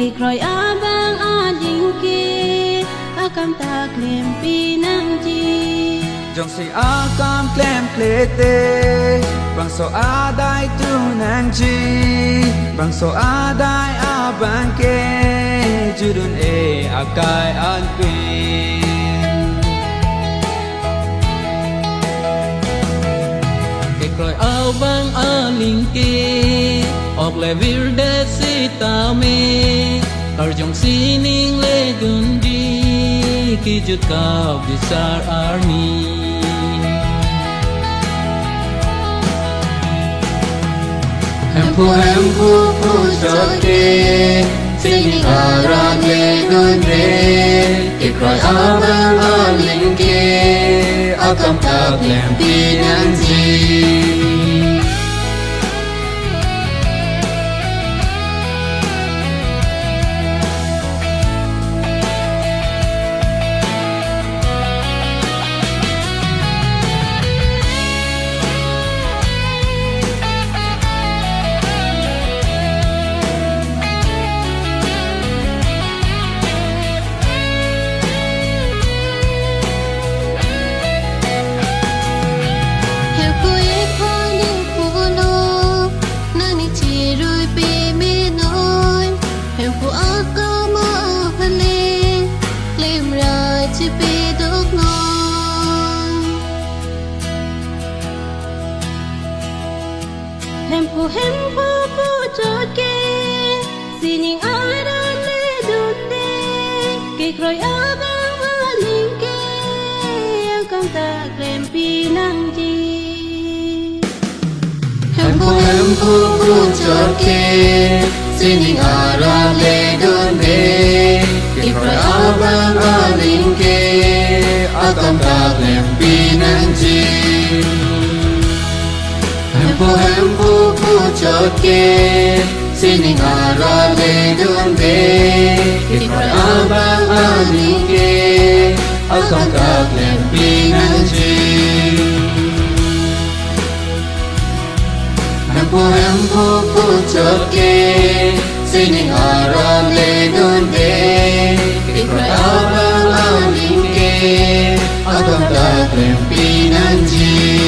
kì khơi abang ading kì akam ta klem pi nang chi jong si akam klem klete bang so adai tu nang chi bang so adai abang ke judun e akai an pin ke khơi abang aling kì ok le virde si ta me ở trong si ning le dun di ki jut ka bisar army em phu cho ke sing ara le dun re ke khơi abang aling ke akam ta klem pi nang chi hem phu cho ke sining ara le dunde ke kroi abang aling ke akam ta klem pi nang chi hem phu cho ke sining ara le dunde ke kroi abang aling ke akam ta klem pi nang chi em phu cho ke sining ara le dunde ke khơi abang aling ke akam ta klem pi nang chi em phu cho ke sining ara le dunde ke khơi abang aling ke akam ta klem pi nang chi